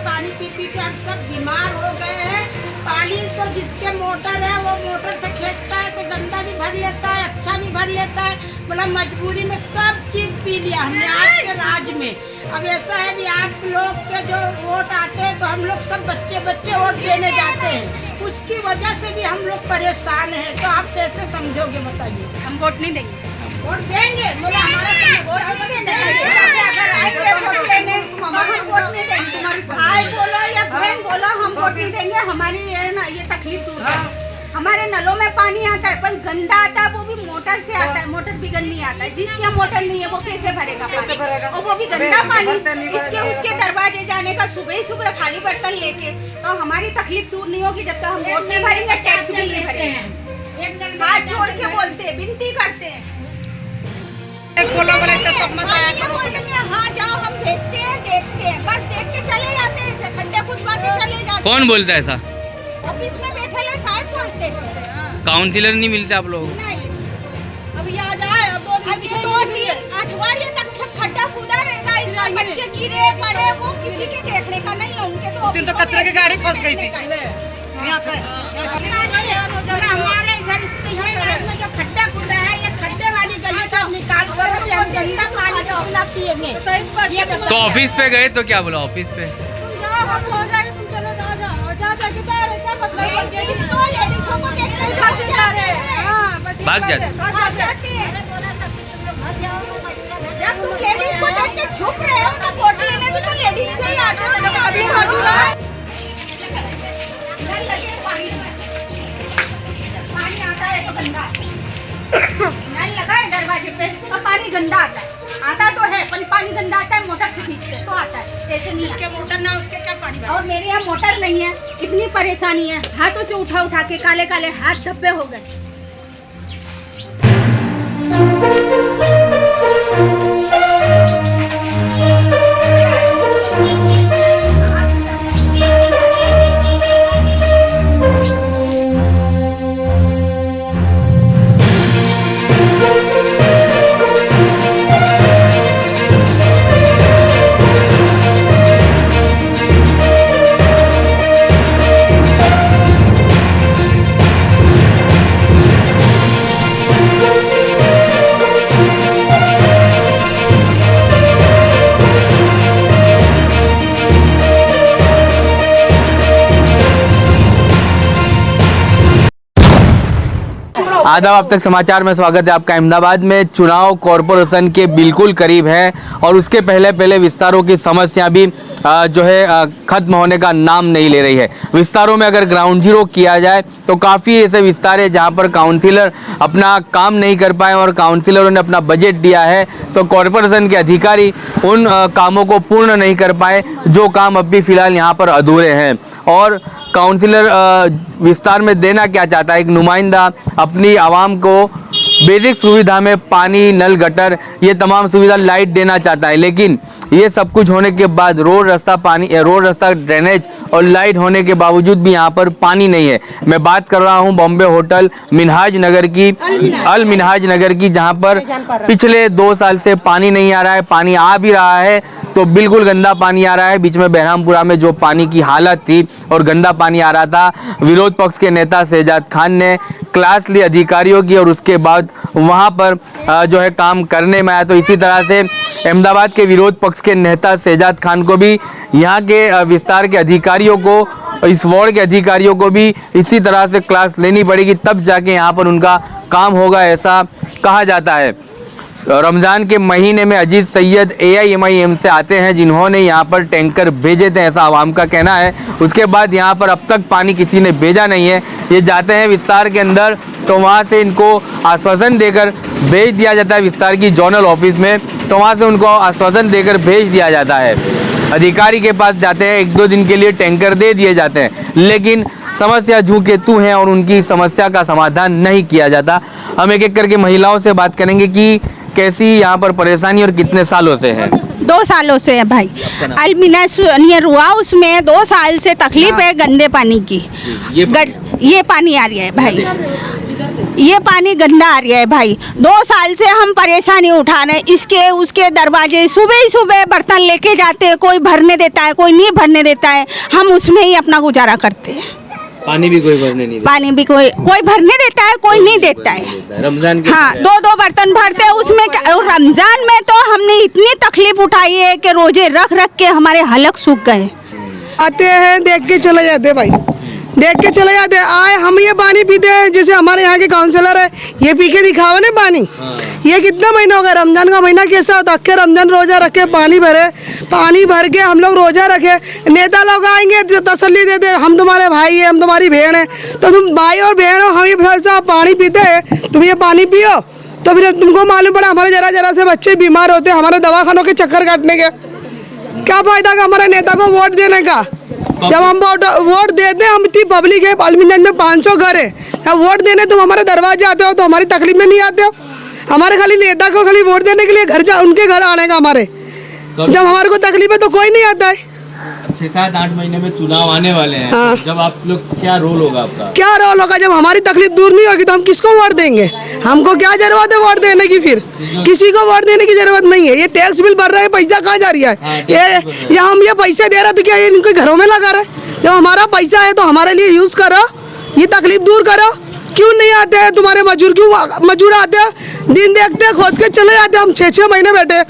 पानी P P के हम सब बीमार हो गए हैं। पानी तो जिसके मोटर है वो मोटर से खींचता है तो गंदा भी भर लेता है, अच्छा भी भर लेता है। मतलब मजबूरी में सब चीज़ पी लिया हमने आज के राज में। अब ऐसा है कि आप लोग के जो वोट आते हैं तो हम लोग सब बच्चे बच्चे वोट देने जाते हैं, उसकी वजह से भी हम लोग परेशान हैं। तो आप कैसे समझोगे बताइए? हम वोट नहीं देंगे। वोट देंगे बोला हमारा बोलो या बहन बोलो हम वोट नहीं देंगे। हमारी ये तकलीफ दूर है। हमारे नलों में पानी आता है पर गंदा आता है, वो भी मोटर से आता है। मोटर भी गंदी आता है, जिसकी मोटर नहीं है वो कैसे भरेगा पानी? और वो भी गंदा पानी इसके उसके दरवाजे जाने का सुबह ही सुबह खाली बर्तन लेके। तो हमारी तकलीफ दूर नहीं होगी जब तक हम वोट नहीं भरेंगे, टैक्स भी नहीं भरेंगे। हाथ जोड़ के बोलते हैं, विनती करते हैं। बोल देंगे हाँ जाओ, हम भेजते हैं, देखते हैं, बस देख के चले जाते हैं, ऐसे खड्डे खुदवा के चले जाते हैं। कौन बोलता है ऐसा? ऑफिस में बैठे ले साहब बोलते हैं। काउंसिलर नहीं मिलते आप लोग? नहीं, अब ये आ जाए, अब 2 दिन अठवाडिये तक खड्डा खुदा रहेगा। इसमें बच्चे गिरे पड़े वो किसी के देखने का नहीं है। उनके तो कचरे की गाड़ी फंस गई थी हमारे इधर में जो खड्डा खुदा है, ये खड्डे वाली गली का निकाल कर हम गंदा पानी कितना पिएंगे। तो ऑफिस पे गए तो क्या बोला? ऑफिस पे तुम जाओ, हम हो जाएगा, तुम चलो जाओ जाके क्या मतलब इसको लेडीजों को देखते जा रहे हैं। हाँ, बस भाग जाते। जब तुम लेडीज को देख के छुप रहे हो तो वोट लेने भी तो लेडीज से ही आते हो। पानी आता है तो गंदा नल लगा है दरवाजे पे और पानी गंदा आता तो है, पर पानी गंदा आता है मोटर से खींचते तो आता है, ऐसे नहीं। इसके मोटर ना उसके क्या पानी और मेरे यहाँ मोटर नहीं है, इतनी परेशानी है। हाथों से उठा उठा के काले काले हाथ धब्बे हो गए। आदाब, अब तक समाचार में स्वागत है आपका। अहमदाबाद में चुनाव कॉरपोरेशन के बिल्कुल करीब है और उसके पहले विस्तारों की समस्या भी जो है ख़त्म होने का नाम नहीं ले रही है। विस्तारों में अगर ग्राउंड जीरो किया जाए तो काफ़ी ऐसे विस्तार है जहां पर काउंसिलर अपना काम नहीं कर पाए और काउंसिलरों ने अपना बजट दिया है तो कॉरपोरेशन के अधिकारी उन कामों को पूर्ण नहीं कर पाए जो काम अब भी फ़िलहाल यहाँ पर अधूरे हैं। और काउंसिलर विस्तार में देना क्या चाहता है? एक नुमाइंदा अपनी आवाम को बेसिक सुविधा में पानी, नल, गटर, ये तमाम सुविधा, लाइट देना चाहता है, लेकिन ये सब कुछ होने के बाद रोड रास्ता, ड्रेनेज और लाइट होने के बावजूद भी यहाँ पर पानी नहीं है। मैं बात कर रहा हूँ बॉम्बे होटल मिनहाज नगर की, अल मिनहाज नगर की, जहाँ पर पिछले 2 साल से पानी नहीं आ रहा है। पानी आ भी रहा है तो बिल्कुल गंदा पानी आ रहा है। बीच में बहरामपुरा में जो पानी की हालत थी और गंदा पानी आ रहा था, विरोध पक्ष के नेता शहजाद खान ने क्लास ली अधिकारियों की और उसके बाद वहां पर जो है काम करने में आया। तो इसी तरह से अहमदाबाद के विरोध पक्ष के नेता शहजाद खान को भी यहाँ के विस्तार के अधिकारियों को, इस वार्ड के अधिकारियों को भी इसी तरह से क्लास लेनी पड़ेगी, तब जाके यहाँ पर उनका काम होगा, ऐसा कहा जाता है। रमज़ान के महीने में अजीज सैयद AIMIM से आते हैं जिन्होंने यहाँ पर टैंकर भेजे थे, ऐसा आवाम का कहना है। उसके बाद यहाँ पर अब तक पानी किसी ने भेजा नहीं है। ये जाते हैं विस्तार के अंदर तो वहाँ से इनको आश्वासन देकर भेज दिया जाता है विस्तार की जोनल ऑफिस में, तो वहाँ से उनको आश्वासन देकर भेज दिया जाता है। अधिकारी के पास जाते हैं, 1-2 दिन के लिए टैंकर दे दिए जाते हैं, लेकिन समस्या जू के तू हैं और उनकी समस्या का समाधान नहीं किया जाता। हम एक एक करके महिलाओं से बात करेंगे कि कैसी यहाँ पर परेशानी और कितने सालों से है। 2 सालों से है भाई। अलमिनास नियर हुआ, उसमें 2 साल से तकलीफ है गंदे पानी की। ये पानी आ रही है भाई। ये पानी गंदा आ रहा है भाई। 2 साल से हम परेशानी उठा रहे हैं, इसके उसके दरवाजे सुबह ही सुबह बर्तन लेके जाते हैं, कोई भरने देता है कोई नहीं भरने देता है, हम उसमें ही अपना गुजारा करते हैं। पानी भी कोई भरने नहीं देता। पानी भी कोई भरने देता है कोई नहीं देता है। रमजान के हाँ 2-2 बर्तन भरते हैं उसमें। रमजान में तो हमने इतनी तकलीफ उठाई है कि रोजे रख रख के हमारे हलक सूख गए। आते हैं देख के चले जाते हैं भाई, देख के चले जाते हैं। आए हम ये पानी पीते हैं, जैसे हमारे यहाँ के काउंसलर है ये पी के दिखाओ ना पानी। ये कितना महीना हो गया, रमजान का महीना कैसा होता है, रमजान रोजा रखे पानी भरे, पानी भर के हम लोग रोजा रखे, नेता लोग आएंगे तसल्ली देते हम तुम्हारे भाई है हम तुम्हारी बहन है, तो तुम भाई और बहन हो, हम ये ऐसा पानी पीते हैं, तुम ये पानी पियो। तो फिर तुमको मालूम पड़ा हमारे जरा जरा से बच्चे बीमार होते हैं, हमारे दवाखानों के चक्कर काटने के। क्या फायदा का हमारे नेता को वोट देने का, जब हम वोट देते हैं। हम इतनी पब्लिक है, पार्लियामेंट में 500 घर है, जब वोट देने तुम हमारे दरवाजे आते हो तो हमारी तकलीफ में नहीं आते हो। हमारे खाली नेता को खाली वोट देने के लिए उनके घर आने का हमारे, जब हमारे को तकलीफ है तो कोई नहीं आता है। 6-7-8 महीने में चुनाव आने वाले हैं। हाँ। जब आप लोग क्या रोल होगा आपका? क्या रोल होगा, जब हमारी तकलीफ दूर नहीं होगी तो हम किसको वोट देंगे? हमको क्या जरूरत है वोट देने की? फिर किसी को वोट देने की जरूरत नहीं है। ये टैक्स बिल भर रहे हैं, पैसा कहाँ जा रहा है? ये हम ये पैसे दे रहे तो क्या ये इनके घरों में लगा रहे? जब हमारा पैसा है तो हमारे लिए यूज करो, ये तकलीफ दूर करो। क्यों नहीं आते हैं तुम्हारे मजदूर? क्यों मजदूर आते हैं, दिन देखते हैं, खोद के चले जाते हैं। हम 6-6 महीने बैठे,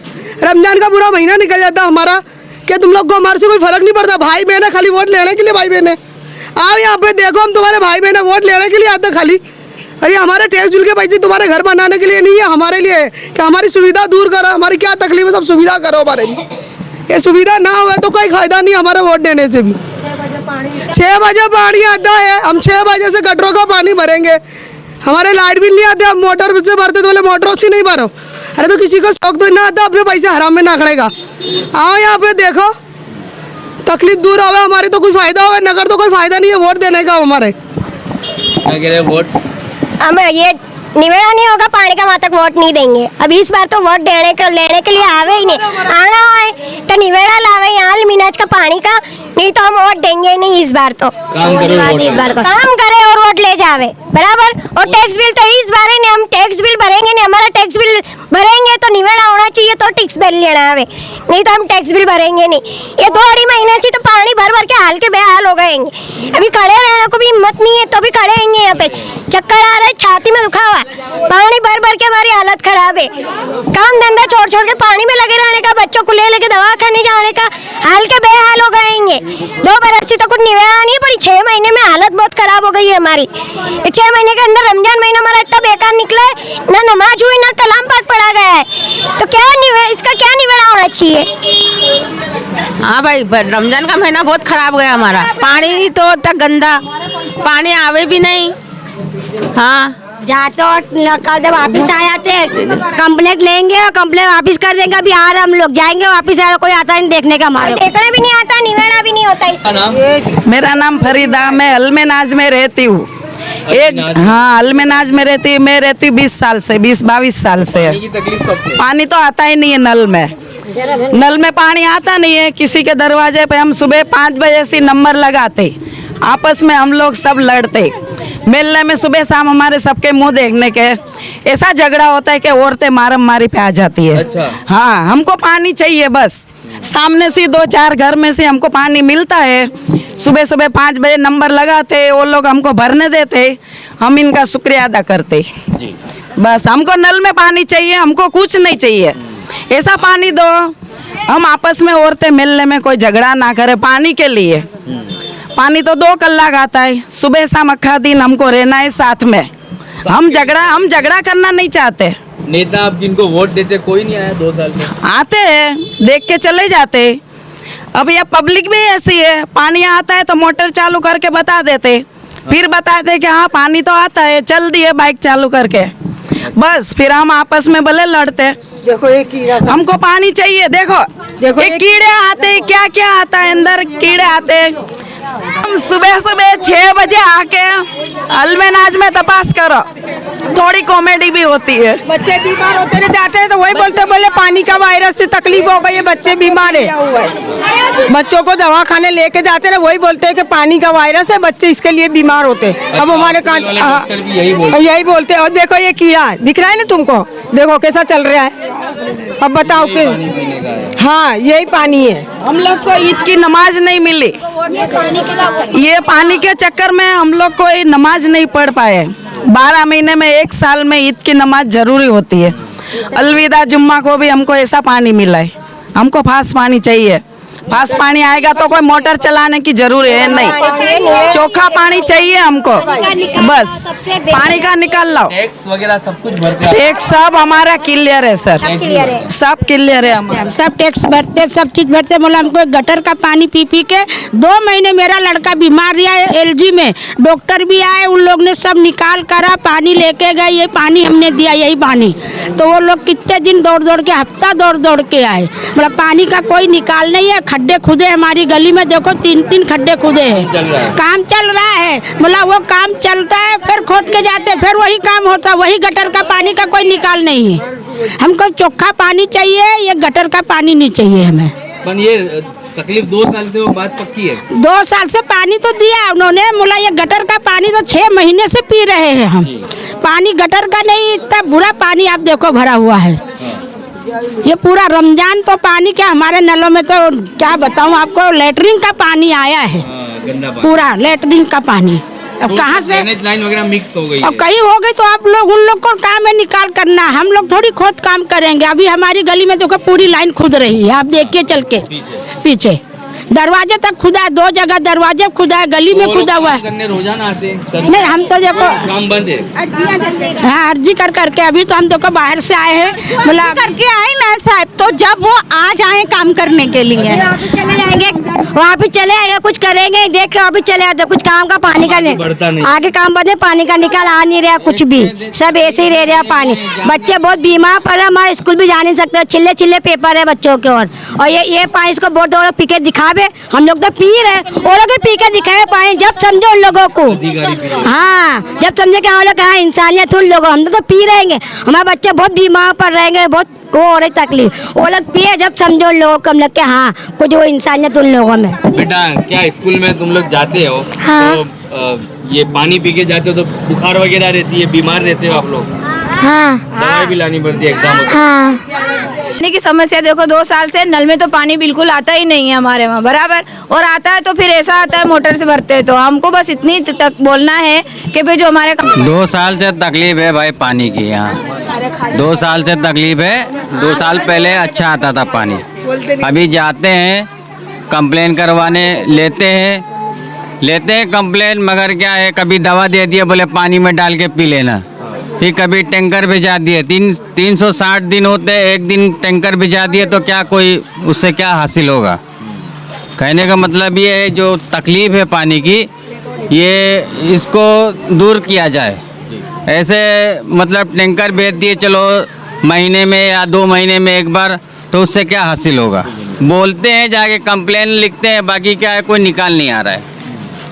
रमजान का पूरा महीना निकल जाता हमारा। क्या तुम लोग को हमारे से कोई फर्क नहीं पड़ता? भाई बहन है खाली वोट लेने के लिए, भाई बहन है आओ यहाँ पे देखो, हम तुम्हारे भाई बहन है वोट लेने के लिए आते खाली। अरे हमारे टैक्स बिल के पैसे तुम्हारे घर बनाने के लिए नहीं है, हमारे लिए है कि हमारी सुविधा दूर करो। हमारी क्या तकलीफ है, सब सुविधा करो हमारे लिए। ये सुविधा ना हो तो कोई फायदा नहीं हमारा वोट देने से भी। 6 बजे पानी आता है, हम 6 बजे से गटरों का पानी भरेंगे। हमारे लाइट बिल नहीं आते, हम मोटर से भरते तो बोले मोटरों से नहीं भरो। अरे तो किसी को शौक तो ना आता, अपने पैसे हराम में ना खड़ेगा। आओ यहाँ पे देखो, तकलीफ दूर होगा हमारी तो कुछ फायदा होगा, नगर तो कोई फायदा नहीं है वोट देने का हमारे। क्या कह रहे वोट? हम ये निवेड़ा नहीं होगा पानी का, वहाँ तक वोट नहीं देंगे। अब इस बार तो वोट लेने के लिए आवे ही नहीं, आना हो तो निवेड़ा लावे यहाँ मिनाज का पानी का, नहीं तो हम वोट देंगे नहीं इस बार। तो काम करे और वोट ले जावे बराबर। और टैक्स बिल तो इस बार ही नहीं, हम टैक्स बिल भरेंगे नहीं, हमारा टैक्स बिल भरेंगे तो निवेड़ा होना चाहिए तो टैक्स बिल लेना आवे, नहीं तो हम टैक्स बिल भरेंगे नहीं। ये 2 महीने से तो पानी भर भर के हाल के बेहाल हो गएंगे। अभी खड़े रहने को भी हिम्मत नहीं है तो भी खड़े रहेंगे यहाँ पे, चक्कर आ रहा है, छाती में दुखा हुआ, पानी भर भर के हमारी हालत खराब है। काम धंधा छोड़ छोड़ के पानी में लगे रहने का, बच्चों को ले लेके दवा खाने जाने का, हाल के बेहाल हो गएंगे। 2 बरस से तो कुछ निवेड़ा नहीं पड़ी, 6 महीने में हालत बहुत खराब हो गई है हमारी। 6 महीने के अंदर रमजान महीना हमारा इतना बेकार निकला है, ना नमाज हुई ना कलाम पाक पढ़ा गया है, तो क्या इसका क्या निवेड़ा होना चाहिए? हाँ भाई, रमजान का महीना बहुत खराब गया हमारा। पानी तो तक गंदा, पानी आवे भी नहीं। हाँ जाते और कल वापिस आ जाते हैं, कंप्लेंट लेंगे और कंप्लेंट वापिस कर देंगे। अभी आ रहे हम लोग, जाएंगे वापिस आए, कोई आता नहीं देखने का, हमारे देखने भी नहीं आता, निवेड़ा भी नहीं होता इससे। मेरा नाम फरीदा, मैं अलमेनाज में रहती हूँ। हाँ अलमेनाज में रहती हूँ, मैं रहती हूँ 20 साल से, 20-22 साल से। पानी तो आता ही नहीं है नल में, नल में पानी आता नहीं है। किसी के दरवाजे पे हम सुबह 5 बजे से नंबर लगाते, आपस में हम लोग सब लड़ते, मिलने में सुबह शाम हमारे सबके मुंह देखने के ऐसा झगड़ा होता है कि औरतें मारम मारी पे आ जाती है। अच्छा। हाँ हमको पानी चाहिए बस, सामने से 2-4 घर में से हमको पानी मिलता है। सुबह सुबह 5 बजे नंबर लगाते, वो लोग हमको भरने देते, हम इनका शुक्रिया अदा करते। बस हमको नल में पानी चाहिए, हमको कुछ नहीं चाहिए, ऐसा पानी दो। हम आपस में औरतें मिलने में कोई झगड़ा ना करे पानी के लिए। पानी तो 2 कलाक आता है, सुबह शाम अखा दिन हमको रहना है साथ में। हम झगड़ा करना नहीं चाहते। नेता आप जिनको वोट देते कोई नहीं आया 2 साल में? आते हैं, देख के चले जाते। अब यह पब्लिक भी ऐसी है, पानी आता है तो मोटर चालू करके बता देते, फिर बताते कि हाँ पानी तो आता है, चल दिए बाइक चालू करके, बस फिर हम आपस में भले लड़ते। देखो एक कीड़ा, हमको पानी चाहिए। देखो ये कीड़े आते, क्या क्या आता है अंदर, कीड़े आते, हम सुबह सुबह 6 बजे आके अलमेनाज में तपास करो, थोड़ी कॉमेडी भी होती है। बच्चे बीमार होते रह जाते हैं तो वही बोले पानी का वायरस से तकलीफ हो गई है, बच्चे बीमार है। बच्चों को दवाखाने लेके जाते हैं, वही बोलते हैं कि पानी का वायरस है, बच्चे इसके लिए बीमार होते हैं। अब हमारे यही बोलते हैं। और देखो ये कीड़ा दिख रहा है ना तुमको, देखो कैसा चल रहा है। अब बताओ कि हाँ यही पानी है। हम लोग को ईद की नमाज नहीं मिली, ये पानी के चक्कर में हम लोग कोई नमाज नहीं पढ़ पाए। 12 महीने में 1 साल में ईद की नमाज जरूरी होती है। अलविदा जुम्मा को भी हमको ऐसा पानी मिला है। हमको फास्ट पानी चाहिए, फास्ट पानी आएगा तो कोई मोटर चलाने की जरूरत है नहीं, चोखा पानी चाहिए हमको, बस पानी का निकाल लो। टैक्स वगैरह सब कुछ भरते हैं? टैक्स सब हमारा क्लियर है सर, सब क्लियर है हमारा। सब टैक्स भरते, सब चीज भरते। बोला हमको गटर का पानी पी पी के 2 महीने मेरा लड़का बीमार रहा है एलजी में। डॉक्टर भी आए, उन लोग ने सब निकाल करा, पानी लेके गए, ये पानी हमने दिया, यही पानी। तो वो लोग कितने दिन दौड़ दौड़ के, हफ्ता दौड़ दौड़ के आए। बोला पानी का कोई निकाल नहीं है, खड्डे खुदे हमारी गली में, देखो 3-3 खड्डे खुदे हैं। काम चल रहा है। बोला वो काम चलता है, फिर खोद के जाते, फिर वही काम होता, वही गटर का पानी का कोई निकाल नहीं है। हमको चोखा पानी चाहिए, ये गटर का पानी नहीं चाहिए हमें। पर ये तकलीफ 2 साल से वो बात पक्की है। 2 साल से पानी तो दिया उन्होंने, बोला ये गटर का पानी तो 6 महीने से पी रहे हैं हम। पानी गटर का नहीं, इतना बुरा पानी आप देखो भरा हुआ है। ये पूरा रमजान तो पानी क्या, हमारे नलों में तो क्या बताऊं आपको, लेटरिन का पानी आया है, गंदा पानी, पूरा लेटरिन का पानी। अब तो कहाँ से ड्रेनेज लाइन वगैरह मिक्स हो गई अब कहीं हो गई तो आप लोग, उन लोग को काम है निकाल करना, हम लोग थोड़ी खोद काम करेंगे। अभी हमारी गली में देखो पूरी लाइन खुद रही है, आप देखिए चल के पीछे दरवाजे तक खुदा है, 2 जगह दरवाजे खुदा है, गली में खुदा हुआ है। रोजाना आते नहीं हम तो देखो काम बंद है। हाँ अर्जी कर करके, अभी तो हम देखो बाहर से आए हैं, बोला करके आए ना साहब, तो जब वो आ जाए काम करने के लिए चले जाएंगे, वहाँ पे चले आएंगे, कुछ करेंगे, देख के वापिस चले आते। कुछ काम का पानी का बढ़ता नहीं। आगे काम बढ़े, पानी का निकाल आ नहीं रहा, कुछ भी सब ऐसे ही रह रहा पानी। बच्चे बहुत बीमार पड़ रहे, हमारे स्कूल भी जा नहीं सकते, चिल्ले चिल्ले पेपर है बच्चों के। और ये पानी इसको बहुत लोग पी के दिखावे, हम लोग तो पी रहे, वो लोग भी पी के दिखाए पानी, जब समझो उन लोगों को। हाँ जब समझे कि हम लोग हाँ इंसानियत उन लोगों, हम तो पी रहेंगे, हमारे बच्चे बहुत बीमार पड़ रहेंगे, बहुत वो हो रही तकलीफ। वो लोग पिए, जब समझो उन लोगों को, हम लोग के हाँ कुछ वो इंसानियत उन लोगों में। बेटा क्या स्कूल में तुम लोग जाते हो? हाँ। तो ये पानी पी के जाते हो तो बुखार वगैरह रहती है, बीमार रहते हो आप लोग? हाँ दवाई भी लानी पड़ती है एग्जाम होता है। हाँ पानी की समस्या देखो, 2 साल से नल में तो पानी बिल्कुल आता ही नहीं है हमारे वहाँ बराबर, और आता है तो फिर ऐसा आता है मोटर से भरते हैं। तो हमको बस इतनी तक बोलना है कि भाई जो हमारे 2 साल से तकलीफ है भाई पानी की, यहाँ 2 साल से तकलीफ है। 2 साल पहले अच्छा आता था पानी, अभी जाते हैं कंप्लेन करवाने, लेते हैं कंप्लेन, मगर क्या है, कभी दवा दे दिए, बोले पानी में डाल के पी लेना, फिर कभी टैंकर भिजा दिए। 360 दिन होते हैं, एक दिन टैंकर भिजा दिए तो क्या कोई उससे क्या हासिल होगा? कहने का मतलब ये है, जो तकलीफ है पानी की, ये इसको दूर किया जाए। ऐसे मतलब टैंकर भेज दिए, चलो महीने में या 2 महीने में एक बार, तो उससे क्या हासिल होगा? बोलते हैं, जाके कंप्लेन लिखते हैं, बाकी क्या है, कोई निकाल नहीं आ रहा है।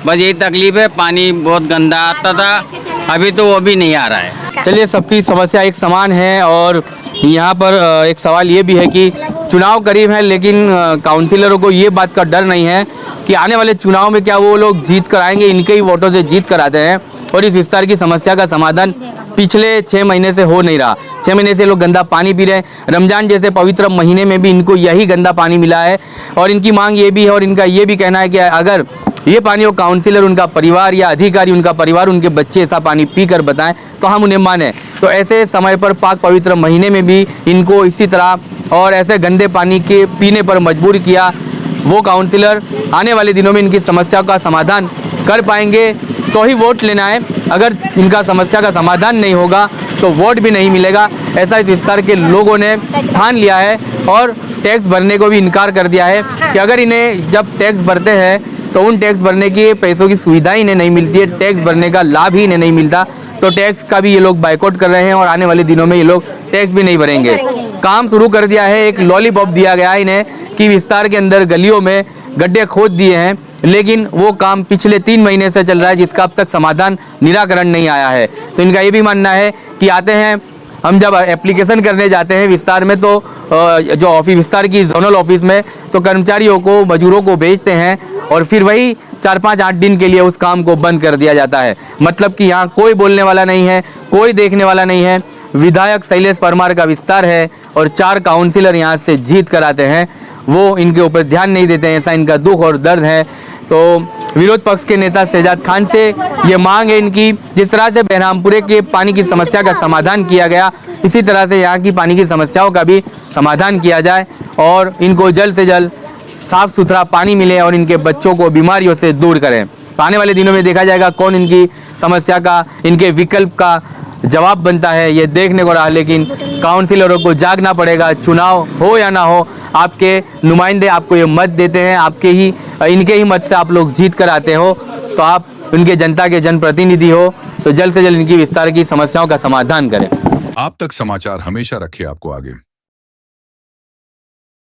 बस यही तकलीफ है। पानी बहुत गंदा आता था, अभी तो वो भी नहीं आ रहा है। चलिए, सबकी समस्या एक समान है। और यहाँ पर एक सवाल ये भी है कि चुनाव करीब है, लेकिन काउंसिलरों को ये बात का डर नहीं है कि आने वाले चुनाव में क्या वो लोग जीत कर आएंगे। इनके ही वोटों से जीत कर आते हैं और इस विस्तार की समस्या का समाधान पिछले 6 महीने से हो नहीं रहा। 6 महीने से लोग गंदा पानी पी रहे हैं। रमज़ान जैसे पवित्र महीने में भी इनको यही गंदा पानी मिला है और इनकी मांग ये भी है और इनका ये भी कहना है कि अगर ये पानी वो काउंसिलर, उनका परिवार या अधिकारी, उनका परिवार, उनके बच्चे ऐसा पानी पी कर बताएं तो हम उन्हें माने। तो ऐसे समय पर पाक पवित्र महीने में भी इनको इसी तरह और ऐसे गंदे पानी के पीने पर मजबूर किया। वो काउंसिलर आने वाले दिनों में इनकी समस्या का समाधान कर पाएंगे तो ही वोट लेना है। अगर इनका समस्या का समाधान नहीं होगा तो वोट भी नहीं मिलेगा, ऐसा इस विस्तार के लोगों ने ठान लिया है। और टैक्स भरने को भी इनकार कर दिया है कि अगर इन्हें जब टैक्स भरते हैं तो उन टैक्स भरने के पैसों की सुविधा इन्हें नहीं मिलती है, टैक्स भरने का लाभ ही इन्हें नहीं मिलता। तो टैक्स का भी ये लोग बाइकआउट कर रहे हैं और आने वाले दिनों में ये लोग टैक्स भी नहीं भरेंगे। काम शुरू कर दिया है, एक लॉलीपॉप दिया गया है इन्हें कि विस्तार के अंदर गलियों में गड्ढे खोद दिए हैं, लेकिन वो काम पिछले 3 महीने से चल रहा है जिसका अब तक समाधान निराकरण नहीं आया है। तो इनका ये भी मानना है कि आते हैं, हम जब एप्लीकेशन करने जाते हैं विस्तार में तो जो ऑफिस विस्तार की जोनल ऑफिस में, तो कर्मचारियों को मजदूरों को भेजते हैं और फिर वही 4-5-8 दिन के लिए उस काम को बंद कर दिया जाता है। मतलब कि यहाँ कोई बोलने वाला नहीं है, कोई देखने वाला नहीं है। विधायक शैलेश परमार का विस्तार है और 4 काउंसिलर यहाँ से जीत कर आते हैं, वो इनके ऊपर ध्यान नहीं देते हैं, ऐसा इनका दुख और दर्द है। तो विरोध पक्ष के नेता शहजाद खान से ये मांग है इनकी, जिस तरह से बहरामपुरे के पानी की समस्या का समाधान किया गया, इसी तरह से यहाँ की पानी की समस्याओं का भी समाधान किया जाए और इनको जल्द से जल्द साफ़ सुथरा पानी मिले और इनके बच्चों को बीमारियों से दूर करें। तो आने वाले दिनों में देखा जाएगा कौन इनकी समस्या का, इनके विकल्प का जवाब बनता है, ये देखने को रहा। लेकिन काउंसिलरों को जागना पड़ेगा, चुनाव हो या ना हो, आपके नुमाइंदे आपको ये मत देते हैं, आपके ही इनके ही मत से आप लोग जीत कर आते हो, तो आप उनके जनता के जनप्रतिनिधि हो, तो जल्द से जल्द इनकी विस्तार की समस्याओं का समाधान करें। आप तक समाचार हमेशा रखे आपको आगे।